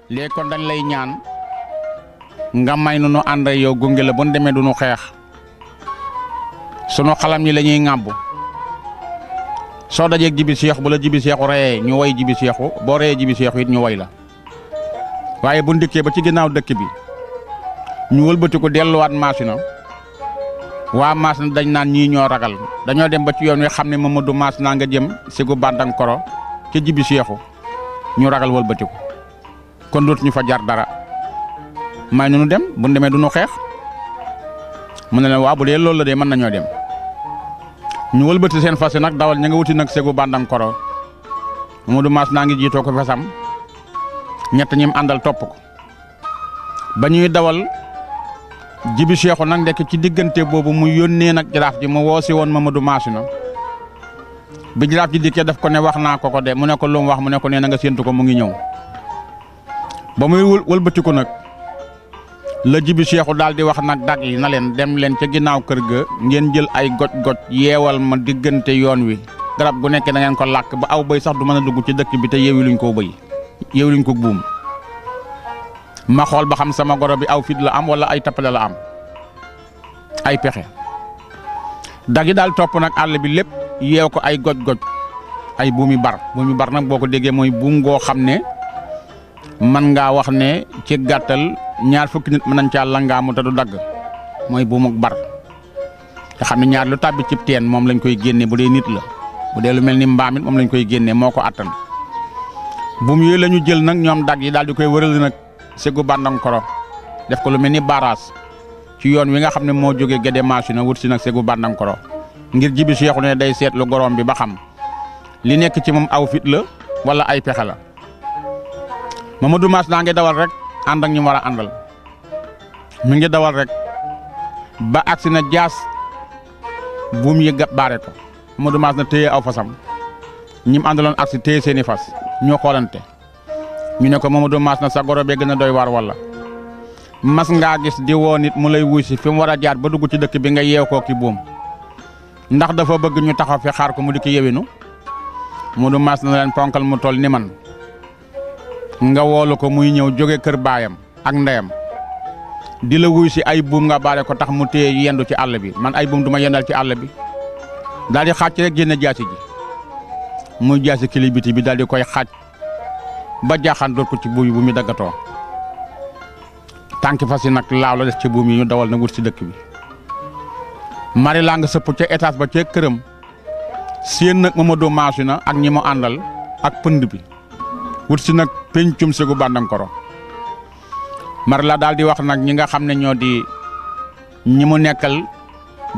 léegi kon dañ lay ñaan nga may nu ànd yow gunge la bu ñu demee du nu xeex sunu xalam ñi la ñuy ŋàbbu soo dajeeg jibi seexu bu la jibi seexu reyee ñu way jibi seexu boo reyee jibi seexu it ñu way la waaye bu ndikkee ba ci ginnaaw dëkk bi ñu wëlbati ko delluwaat Masina waa Masina dañ naan ñii ñoo ragal dañoo dem ba ci yoon wi xam ne Mamadou Masina nga jëm sigu Bandankoro ca jibi seexu ñu ragal wëlbati ko kon dootu ñu fa jar dara may nu dem bu ñu demee du ñu xeex mu ne leen waa bu dee loolu la de mën nañoo dem ñu wëlbati seen fas yi nag dawal ña nga wuti nag segu Bandankoro Mamadou Masina ngi jiitoo ko fasam ñett ñim àndal topp ko ba ñuy dawal jibi seexu nag ndekk ci diggante boobu mu yónnee nag jaraaf ji mu woosi woon Mamadou Masina bi jaraaf ji dikkee daf ko ne wax naa ko de mu ne ko lu mu wax mu ne ko nee na nga séentu ko mu ngi ñëw ba muy wëlbati ko nag la jibi seexu daal di wax nag dag yi na leen dem leen ca ginnaaw kër ga ngeen jël ay goj-goj yeewal ma diggante yoon wi garab gu nekk da ngeen ko làkk ba aw bëy sax du mën a dugg ci dëkk bi te yeewi luñ koo bëy yeewi luñ ko buum ma xool ba xam sama goro bi aw fit la am wala ay tappale la am ay pexe dag yi daal topp nag àll bi lépp yeew ko ay goj-goj ay buumi bar nag boo ko déggee mooy buum goo xam ne man ngaa wax ne ci gàttal ñaar fukki nit mën nañ caa langaamu te du dagg mooy buumuk bar nga xam ne ñaar lu tàbbi cib teen moom lañ koy génne bu dee nit la bu dee lu mel ni mbaam it moom lañ koy génne moo ko attan buum yooyu la ñu jël nag ñoom dag yi daal di koy wëral nag segu Bandankoro def ko lu mel ni barage ci yoon wi nga xam ne moo jógee Gédé Masina wut si nag segu Bandankoro ngir jibi seexu ne day seetlu gorom bi ba xam li nekk ci moom aw fit la wala ay pexe la Mamadou Masina ngi dawal rek ànd ak ñu war a àndal mi ngi dawal rek ba agsi na jaas buum yi baare ko Mamadou Masina téye aw fasam ñim àndaloon agsi téye seeni fas ñoo xoolante ñu ne ko Mamadou Masina sa goro bee gën a doy waar walla mas ngaa gis di woo nit mu lay wuy si fi mu war a jaar ba dugg ci dëkk bi nga yeew koo ki buum ndax dafa bëgg ñu taxaw fi xaar ko mu di ki yewinu Mamadou Masina leen ponkal mu toll ni man nga woolu ko muy ñëw jóge kër baayam ak ndeyam di la wuy si ay buum nga baare ko tax mu téye yendu ci àll bi man ay buum du ma yendal ci àll bi daal di xàcc rek génne jaasi ji muy jaasi kilibiti bi daal di koy xàcc ba jaaxaan doot ko ci buum yi bu mu daggatoo tànki fas yi nag laaw la def ci buum yi ñu dawal na wut si dëkk bi mari laa nga sëpp ca étage ba ca këram séen nag Mamadou Masina ak ñi mu àndal ak pënd bi wut si nag pencum segu Bandankoro mari la daal di wax nag ñi nga xam ne ñoo di ñi mu nekkal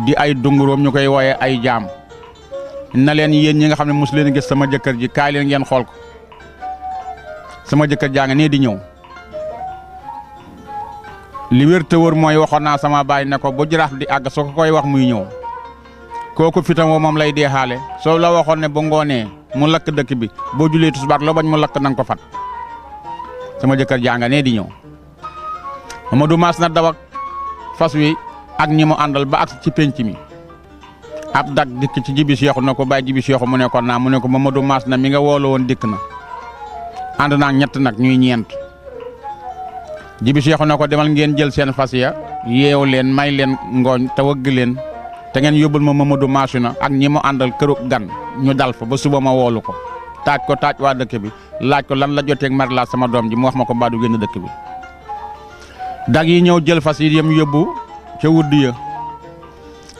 di ay dunguróom ñu koy wooye ay jaam na leen yéen ñi nga xam ne mos leen gis sama jëkkër ji kaay leen ngeen xool ko sama jëkkër jaa nga nee di ñëw li wér te wër mooy waxoon naa sama baay ne ko bu jaraaf di àgg soo ko koy wax muy ñëw kooku fitam woo moom lay deexaale soo la waxoon ne bu ngoonee mu lakk dëkk bi boo julee tisbaar loo bañ mu lakk nanga ko fat sama jëkkër jaa nga nee di ñëw Mamadou Masina daw ak fas wi ak ñi mu àndal ba ak ci penc mi ab dag dikk ci jibi seexu na ko bàyyi jibi seexu mu ne ko naa mu ne ko Mamadou Masina mi nga woolu woon dikk na ànd naa ñett nag ñuy ñeent jibi seexu na ko demal ngeen jël seen fas ya yeewu leen may leen ngooñ te wëgg leen te ngeen yóbbul ma Mamadou Masina ak ñi mu àndal kërug gan ñu dal fa ba suba ma woolu ko taaj waa dëkk bi laaj ko lan la joteeg mari laa sama doom ji mu wax ma ko mbaa du génn dëkk bi dag yi ñëw jël fas yi yem yóbbu ca wudd ya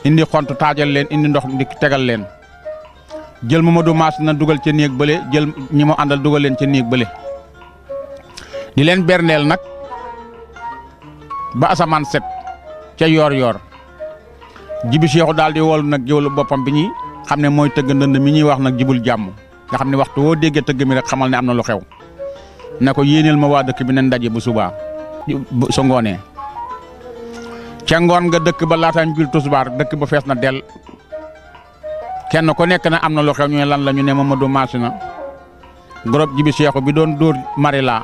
indi xont taajal leen indi ndox di tegal leen jël Mamadou Masina dugal ca néeg bële jël ñi mu àndal dugal leen ca néeg bële di leen berneel nag ba asamaan set ca yoor jibi seexu daal di wol nag jëwlu boppam bi ñuy xam ne mooy tëgg ndënd mi ñuy wax nag jibul jàmm nga xam ne waxtu woo déggee tëgg mi rek xamal ne am na lu xew ne ko yéeneel ma waa dëkk bi nañ daje bu subaa su ngoonee ca ngoon nga dëkk ba laataan jul tusbaar dëkk ba fees na del kenn ku nekk na am na lu xew ñu ne lan la ñu ne Mamadou Masina gorob jibi seexu bi doon dóor mari laa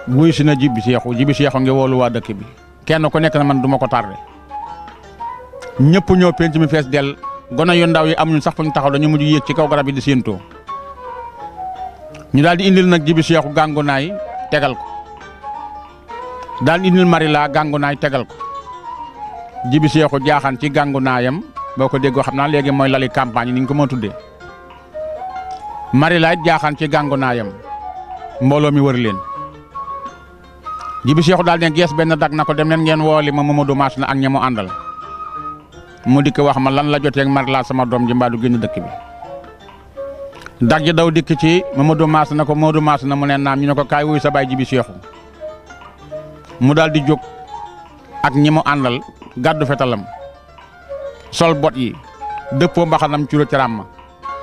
wuy si na jibi seexu ngi woolu waa dëkk bi kenn ku nekk na man duma ko tardé ñëpp ñëw penc mi fees del gone yu ndaw yi amuñu sax fu ñu taxaw dañu mujj yéeg ci kaw garab yi di séentoo ñu daal di indil nag jibi seexu gàngunaay tegal ko daal indil Marila gàngunaay tegal ko Jibi Seexu jaaxaan ci gàngunaayam boo ko déggoo xam naa léegi mooy lali campagne ni ñu ko mën a tuddee Marila it jaaxaan ci gàngunaayam mbooloo mi wër leen Jibi Seexu daal ne gees benn dag na ko dem leen ngeen wooli ma Mamadou Masina ak ña mu àndal mu dikk wax ma lan la jotee ak Marila sama doom ji mbaa du génn dëkk bi dag ji daw dikk ci Mamadou Masina ko Mamadou Masina mu ne naam ñu ne ko kaay wuy sa baay Jibi Seexu mu daal di jóg ak ñi mu àndal gàddu fetalam sol bot yi dëppoo mbaxanam curo ci ràmm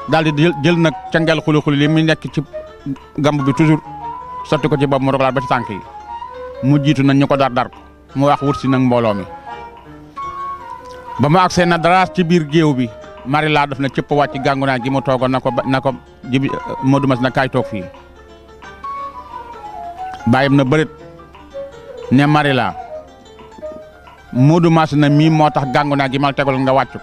daal di jël nag ca ngel xuli li mu nekk ci gamb bi toujours sotti ko ci bopp mu rogalaat ba ci tànk yi mu jiitu nag ñu ko dar ko mu wax wut si nag mbooloo mi ba mu agsee na daraas ci biir géew bi Marila daf na cëpp wàcc gàngunaay gi mu toogoon na ko Jibi Mamadou Masina kaay toog fii bàyyam na bërit ne Marila Mamadou Masina mii moo tax gàngunaay gi mal tegul nga wàcc ko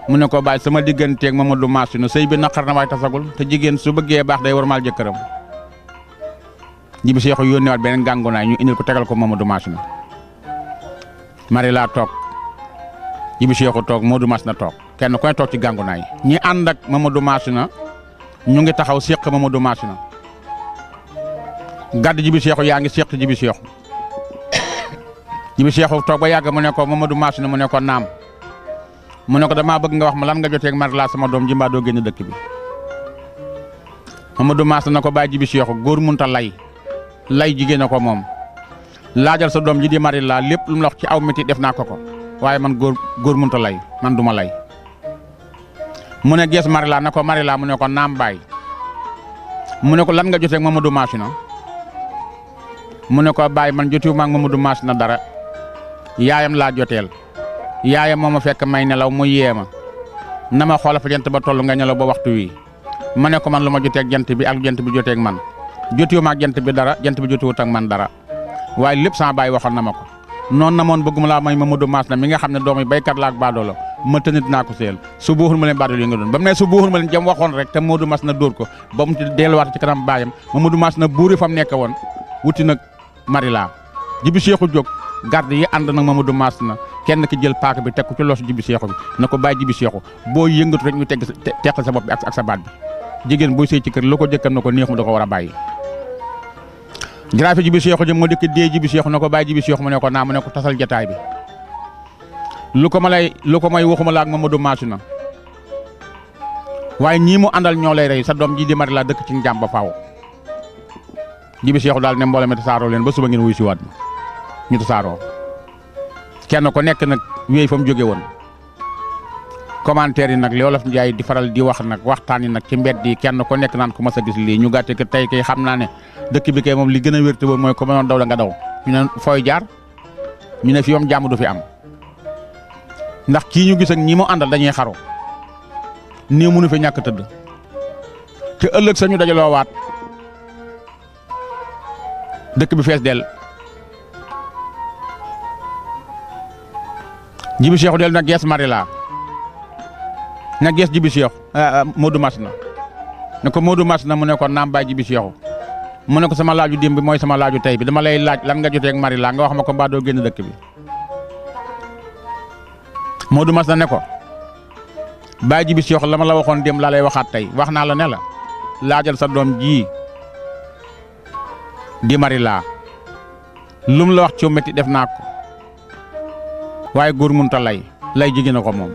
mu ne ko bàyyi sama digganteeg Mamadou Masina sëy bi naqar na waaye tasagul te jigéen su bëggee baax day war maal jëkkëram Jibi Seexu yónneewaat beneen gàngunaay ñu indil ko tegal ko Mamadou Masina Marila toog Jibi Seexu toog Mamadou Masina toog kenn ku ne toog ci gàngunaay ñi ànd ak Mamadou Masina ñu ngi taxaw séq Mamadou Masina gàdd Jibi Seexu yaa ngi séq Jibi Seexu Jibi Seexu toog ba yàgg mu ne ko Mamadou Masina mu ne ko naam mu ne ko damaa bëgg nga wax ma lan nga jotee ak Marila sama doom ji mbaa doo génn dëkk bi Mamadou Masina ko bàyyi Jibi Seexu góor munta lay jigéen a ko moom laajal sa doom ji di Marila lépp lu mu la wax ci aw métti def naa ko waaye man góor munta lay man duma lay mu ne gees Marila na ko Marila mu ne ko naam baay mu ne ko lan nga jotee ak Mamadou Masina mu ne ko baay man jotiwu ma ak Mamadou Masina dara yaayam laa joteel yaayam moo ma fekk may nelaw mu yee ma na ma xoolal fa jant ba toll nga nelaw ba waxtu wi ma ne ko man lu ma jotee ak jant bi ak jant bi jotee ak man jotiwu ma ak jant bi dara jant bi jotiwut ak man dara waaye lépp sama baay waxoon na ma ko noonu na moon bëgguma laa may Mamadou Masina mi nga xam ne doomi baykat la ak baadoolo ma tënit naa ko seel su buuxul ma leen baadoolo yi nga doon ba mu ne su buuxul ma leen jëm waxoon rek te Mamadou Masina dóor ko ba mu delluwaat ci kanam baayam Mamadou Masina buuri fa mu nekk woon wuti nag Marila Jibi Seexu jóg garde yi ànd nag Mamadou Masina kenn ki jël paaka bi teg ko ci loosu Jibi Seexu bi na ko bàyyi Jibi Seexu boo yëngatu rek ñu teqal sa bopp bi ak sa baat bi jigéen buy sëy ci kër lu ko jëkkër na ko neex mu da ko war a bàyyi jaraaf Jibi Seexu jëm moo dëkk dee Jibi Seexu na ko bàyyi Jibi Seexu mu ne ko naa mu ne ko tasal jataay bi lu ko may waxuma la ak Mamadou Masina waaye ñii mu àndal ñoo lay rey sa doom ji di Marila dëkk ci njàm ba faaw Jibi Seexu daal ne mbooloo mi tasaaroo leen ba suba ngeen wuy si waat ñu tasaaroo kenn ko nekk nag wéy fa mu jóge woon commentaire yi nag li Wolof Njaay di faral di wax nag waxtaan yi nag ci mbedd yi kenn ko nekk naan ko mas a gis lii ñu gàtte que tey kay xam naa ne dëkk bi kay moom li gën a wér te woon mooy ko mënoon daw la nga daw ñu ne fooy jaar ñu ne fi moom jàmm du fi am ndax kii ñu gis ak ñi mu àndal dañuy xaru nii mënu fi ñàkk tëdd te ëllëg sañu dajaloo waat dëkk bi fees del Jibi Seexu del na gees Marila na gees Jibi Seexu Mamadou Masina ne ko Mamadou Masina mu ne ko naam baay Jibi Seexu mu ne ko sama laaju démb bi mooy sama laaju tey bi dama lay laaj lan nga jotee ak Marila nga wax ma ko mbaa doo génn dëkk bi Mamadou Masina ne ko baay Jibi Seexu la ma la waxoon démb laa lay waxaat tey wax naa la ne la laajal sa doom ji di Marila lum la wax ci metti def naa ko waaye góor munta lay jigéen a ko moom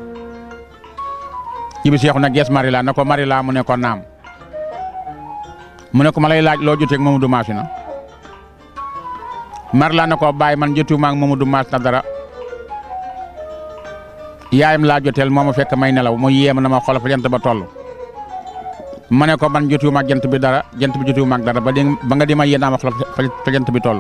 Jibi Seexu na gees Marila na ko Marila mu ne ko naam mu ne ko ma lay laaj loo jotee ak Mamadou Masina Marila na ko bàyyi man jotiwuma ak Mamadou Masina dara yaayam laa joteel moo ma fekk may nelaw mu yéem na ma xoolal fa jant ba toll ma ne ko man jotiwuma ak jant bi dara jant bi jotiwuma ak dara ba nga di ma yéen a ma xoolal fa jant bi toll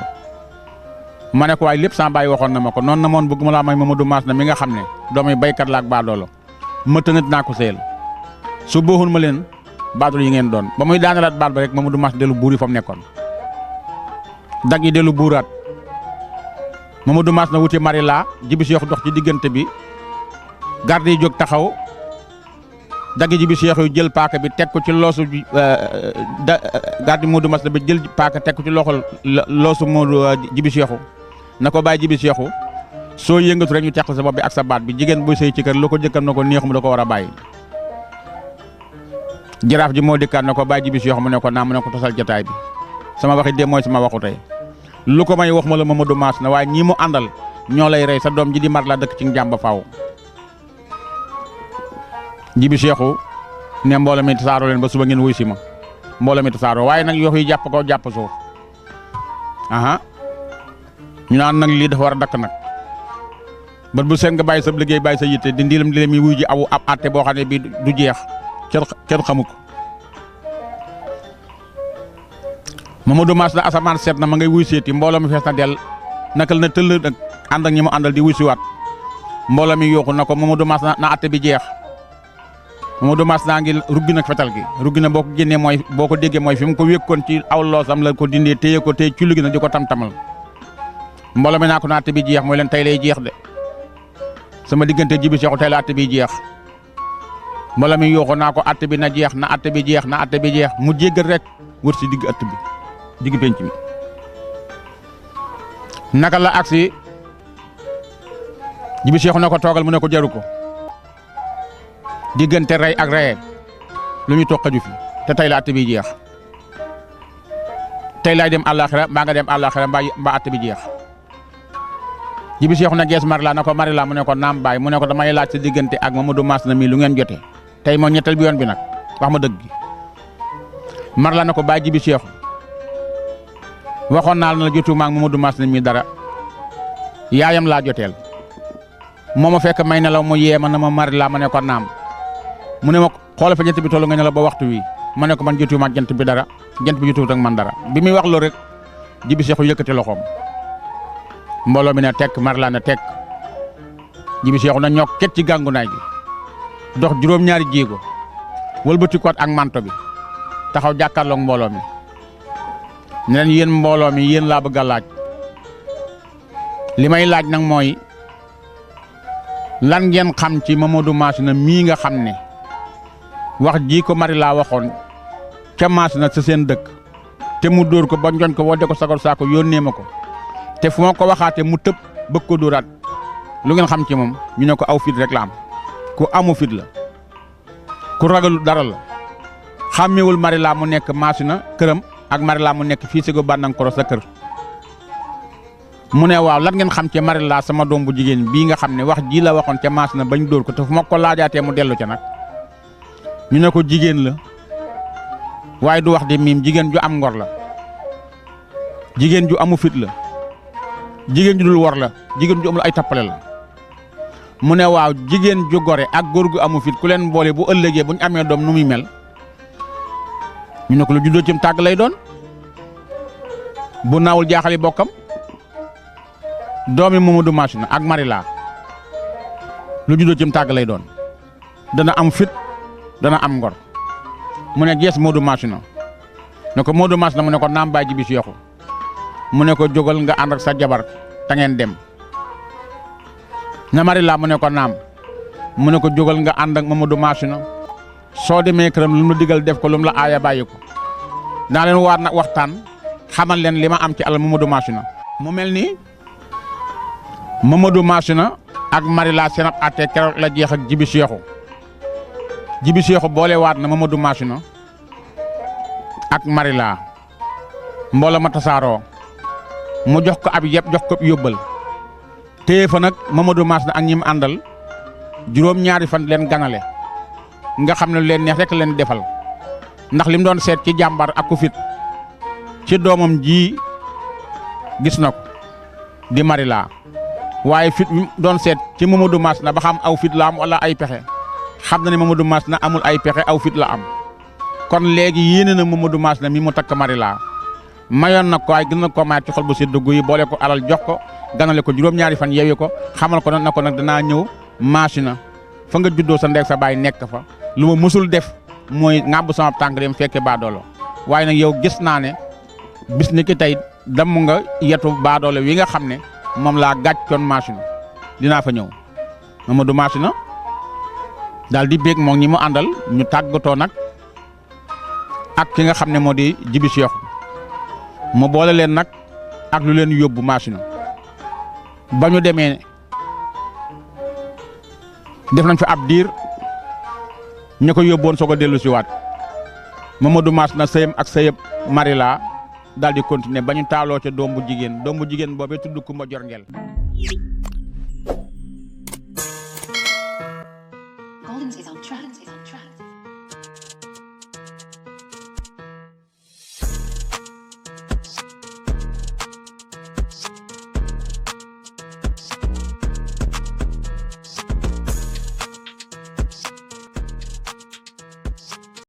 ma ne ko waaye lépp sama baay waxoon na ma ko noonu na moon bëgguma laa may Mamadou Masina mi nga xam ne doomi baykat la ak baadoolo ma tënat naa ko seel su booxul ma leen baadoolo yi ngeen doon ba muy daanalaat baat ba rek Mamadou Masina dellu buuri fa mu nekkoon dag yi dellu buuraat Mamadou Masina wuti Marila Jibi Seexu dox ci diggante bi garde yi jóg taxaw dagg jibi seex yu jël paaka bi teg ko ci loosu gardi Modou Masna bi jël paaka teg ko ci loxol loosu Modou jibi seexu na ko bàyyi jibi seexu soo yëngatu rek ñu teq sa bopp bi ak sa baat bi jigéen buy sëy ci kër lu ko jëkkam na ko neexum da ko war a bàyyi. jaraaf ji moo dikkaat na ko bàyyi jibi seexu mu ne ko naa mu ne ko tosal jotaay bi sama waxi dee mooy sama waxu tey lu ko may wax ma la Mamadou Masna waaye ñii mu àndal ñoo lay rey sa doom ji di mar la dëkk ci njàmba faaw. jibi seexu ne mbooloo mi tasaaroo leen ba suba ngeen wuy si ma mbooloo mi tasaaroo waaye nag yoo yi jàpp ko jàpp suuf ñu naan nag lii dafa war a dakk nag bët bu seen nga bàyyi sa liggéey bàyyi sa yitte di ndilam yi wuy ji aw ab àtte boo xam ne bii du jeex kenn xamu ko. Mamadou Masna asamaan seet na ma ngay wuy seeti mbooloo mi fees na del nakal na tëll nag ànd ak ñi mu àndal di wuy siwaat mbooloo mi yooxu na ko Mamadou Masna na àtte bi jeex. Mamadou Masna ngi ruggi nag fetal gi ruggi na boo ko génnee mooy boo ko déggee mooy fi mu ko wékkoon ci aw loosam la ko dindee téye ko téye culli gi nag di ko tam-tamal mbooloo mi naa ko na àtte bi jeex mooy leen tey lay jeex de sama diggante jibi seexu tey la àtte bi jeex mbooloo mi yooxu naa ko àtte bi na jeex na àtte bi jeex na àtte bi jeex mu jéggal rek wër si digg ëtt bi digg penc mi naka la agsi jibi seexu na ko toogal mu ne ko jaru ko diggante rey ak reyee lu ñu toog xaju fi te tey la àtte bi jeex tey laay dem àllaaxira mbaa nga dem àllaaxira mbaa àtte bi jeex jibi seexu na gees Marla na ko Marla mu ne ko naam baay mu ne ko damay laaj sa diggante ak Mamadou Masna mi lu ngeen jotee tey moo ñettal bi yoon bi nag wax ma dëgg gi Marla na ko baay jibi seexu waxoon naa la jotuma ak Mamadou Masna mi dara yaayam laa joteel moo ma fekk may nelaw mu yee ma na ma Marla ma ne ko naam mu ne ma xoolal fa jant bi tollu nga ne la ba waxtu wi ma ne ko man jotuwuma ak jant bi dara jant bi jotuwut ak man dara bi muy wax loolu rek jibi seexu yëkkati loxoom mbooloo mi ne tekk Marla ne tekk jibi seexu na ñoo ket ci gàngu naay gi dox juróom-ñaari jéego wëlbati ko ak manto bi taxaw jàkkaarloog mbooloo mi ne leen yéen mbooloo mi yéen laa bëgg a laaj li may laaj nag mooy lan ngeen xam ci Mamadou Masna mii nga xam ne wax ji ko Marla waxoon ca Masna sa seen dëkk te mu dóor ko ba njoñ ko wodde ko sagor saako yónnee ma ko te fu ma ko waxaatee mu tëb bëgg ko dóoraat lu ngeen xam ci moom ñu ne ko aw fit rek la am ku amu fit la ku ragalu dara la xàmmewul Marla mu nekk Masna këram ak Marla mu nekk fii si go Bandankoro sa kër mu ne waaw lan ngeen xam ci Marla sama doom bu jigéen bii nga xam ne wax ji la waxoon ca Masna bañ dóor ko te fu ma ko laajaatee mu dellu ca nag ñu ne ko jigéen la waaye du wax di miim jigéen ju am ngor la jigéen ju amu fit la jigéen ju dul wor la jigéen ju amul ay tappale la mu ne waaw jigéen ju gore ak góor gu amu fit ku leen boole bu ëllëgee bu ñu amee doom nu muy mel ñu ne ko lu juddoo cim tàgg lay doon bu naawul jaaxali bokkam doomi Mamadou Masna ak Marla lu juddoo cim tàgg lay doon dana am fit dana am ngor mu ne gees Mamadou Masna ne ko Mamadou Masna mu ne ko naam baay jibi seexu mu ne ko jógal nga ànd ak sa jabar ta ngeen dem na Marla mu ne ko naam mu ne ko jógal nga ànd ak Mamadou Masna soo demee këram lu mu la digal def ko lu mu la aaya bàyyi ko naa leen waat nag waxtaan xamal leen li ma am ci alal Mamadou Masna mu mel ni Mamadou Masna ak Marla seen ab àtte keroog la jeex ak jibi seexu boole waat na Mamadou Masna ak Marla mbooloo ma tasaaroo mu jox ko ab yëpp jox ko yóbbal téye fa nag Mamadou Masna ak ñi mu àndal juróom-ñaari fan leen ganale nga xam ne lu leen neex rek leen defal ndax li mu doon seet ci jàmbar ak ku fit ci doomam ji gis na ko di Marla waaye fit mi doon seet ci Mamadou Masna ba xam aw fit la am wala ay pexe xam na ne Mamadou Masna amul ay pexe aw fit la am kon léegi yéene na Mamadou Masna mi mu takk Marla mayoon na ko waaye gën na ko mayaat ci xol bu sedd guy boole ko alal jox ko ganale ko juróom-ñaari fan yeewi ko xamal ko na ko nag danaa ñëw Masna fa nga juddoo sa ndeeg sa baay nekk fa lu ma musul def mooy ŋàbb sama tànk dem fekke baadoolo waaye nag yow gis naa ne bis ni ki tey damm nga yetu baadoolo wi nga xam ne moom laa gàccoon Masna dinaa fa ñëw Mamadou Masna daal di béeg moom ñi mu àndal ñu tàggatoo nag ak ki nga xam ne moo di Jibi Seexu mu boole leen nag ak lu leen yóbbu machine ba ñu demee def nañ fa ab diir ñu ko yóbboon soog a dellu si waat Mamadou Mass na sëyam ak sëyam Marila daal di continuer ba ñu taaloo ca doom bu jigéen boobee tudd Kumba Jorngel